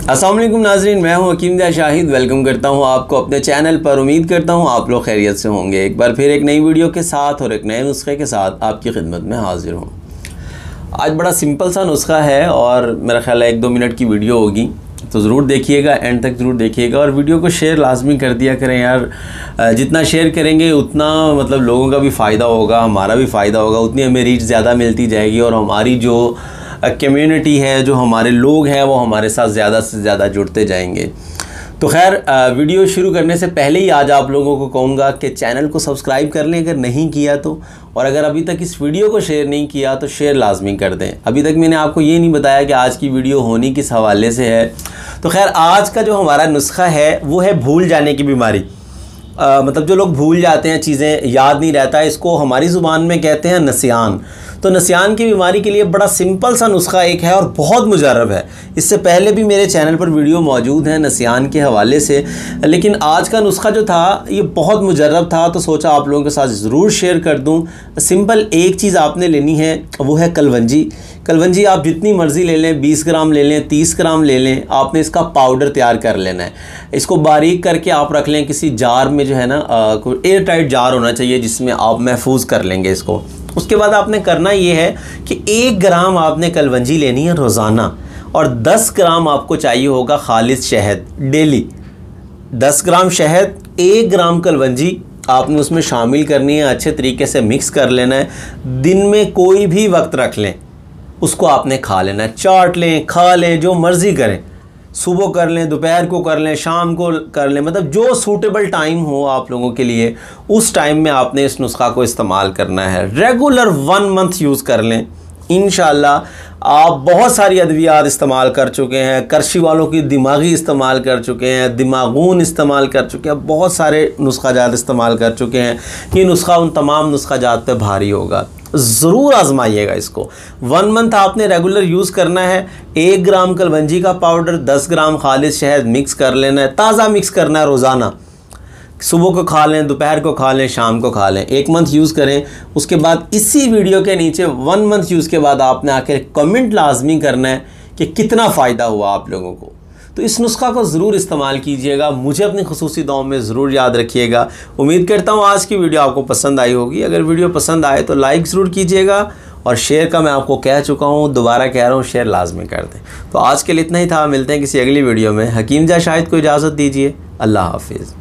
अस्सलाम वालेकुम नाज़रीन, मैं हूं हकीम शाहिद। वेलकम करता हूं आपको अपने चैनल पर। उम्मीद करता हूं आप लोग खैरियत से होंगे। एक बार फिर एक नई वीडियो के साथ और एक नए नुस्खे के साथ आपकी खिदमत में हाजिर हूं। आज बड़ा सिंपल सा नुस्खा है और मेरा ख्याल है 1-2 मिनट की वीडियो होगी, तो ज़रूर देखिएगा, एंड तक ज़रूर देखिएगा और वीडियो को शेयर लाजमी कर दिया करें यार। जितना शेयर करेंगे उतना मतलब लोगों का भी फ़ायदा होगा, हमारा भी फ़ायदा होगा, उतनी हमें रीच ज़्यादा मिलती जाएगी और हमारी जो कम्युनिटी है, जो हमारे लोग हैं, वो हमारे साथ ज़्यादा से ज़्यादा जुड़ते जाएंगे। तो खैर, वीडियो शुरू करने से पहले ही आज आप लोगों को कहूँगा कि चैनल को सब्सक्राइब कर लें अगर नहीं किया तो, और अगर अभी तक इस वीडियो को शेयर नहीं किया तो शेयर लाजमी कर दें। अभी तक मैंने आपको ये नहीं बताया कि आज की वीडियो होनी किस हवाले से है। तो खैर, आज का जो हमारा नुस्खा है वो है भूल जाने की बीमारी। मतलब जो लोग भूल जाते हैं, चीज़ें याद नहीं रहता है, इसको हमारी ज़ुबान में कहते हैं नसियान। तो नसियान की बीमारी के लिए बड़ा सिंपल सा नुस्खा एक है और बहुत मुजर्रब है। इससे पहले भी मेरे चैनल पर वीडियो मौजूद है नसियान के हवाले से, लेकिन आज का नुस्खा जो था ये बहुत मुजर्रब था, तो सोचा आप लोगों के साथ ज़रूर शेयर कर दूं। सिंपल एक चीज़ आपने लेनी है, वो है कलवंजी। कलवंजी आप जितनी मर्ज़ी ले लें, 20 ग्राम ले लें, 30 ग्राम ले लें। आपने इसका पाउडर तैयार कर लेना है। इसको बारीक करके आप रख लें किसी जार में, जो है ना, कोई एयर टाइट जार होना चाहिए जिसमें आप महफूज कर लेंगे इसको। उसके बाद आपने करना ये है कि 1 ग्राम आपने कलवंजी लेनी है रोज़ाना, और 10 ग्राम आपको चाहिए होगा खालिस शहद डेली। 10 ग्राम शहद, 1 ग्राम कलवंजी आपने उसमें शामिल करनी है, अच्छे तरीके से मिक्स कर लेना है। दिन में कोई भी वक्त रख लें, उसको आपने खा लेना है। चाट लें, खा लें, जो मर्ज़ी करें, सुबह कर लें, दोपहर को कर लें, शाम को कर लें, मतलब जो सूटेबल टाइम हो आप लोगों के लिए, उस टाइम में आपने इस नुस्खा को इस्तेमाल करना है। रेगुलर 1 मंथ यूज़ कर लें, इंशाल्लाह। आप बहुत सारी अद्वियात इस्तेमाल कर चुके हैं, करशी वालों की दिमागी इस्तेमाल कर चुके हैं, दिमागून इस्तेमाल कर चुके हैं, बहुत सारे नुस्खा जात इस्तेमाल कर चुके हैं। ये नुस्खा उन तमाम नुस्खा जात पर भारी होगा। ज़रूर आजमाइएगा इसको। 1 मंथ आपने रेगुलर यूज़ करना है। 1 ग्राम कलवंजी का पाउडर, 10 ग्राम खालिस शहद मिक्स कर लेना है, ताज़ा मिक्स करना है रोज़ाना। सुबह को खा लें, दोपहर को खा लें, शाम को खा लें। 1 मंथ यूज़ करें। उसके बाद इसी वीडियो के नीचे 1 मंथ यूज़ के बाद आपने आकर कमेंट लाजमी करना है कि कितना फ़ायदा हुआ आप लोगों को। तो इस नुस्खा को ज़रूर इस्तेमाल कीजिएगा। मुझे अपनी खुसूसी दुआओं में ज़रूर याद रखिएगा। उम्मीद करता हूँ आज की वीडियो आपको पसंद आई होगी। अगर वीडियो पसंद आए तो लाइक ज़रूर कीजिएगा, और शेयर का मैं आपको कह चुका हूँ, दोबारा कह रहा हूँ, शेयर लाजमी कर दें। तो आज के लिए इतना ही था। मिलते हैं किसी अगली वीडियो में। हकीम शाहिद को इजाज़त दीजिए। अल्लाह हाफिज़।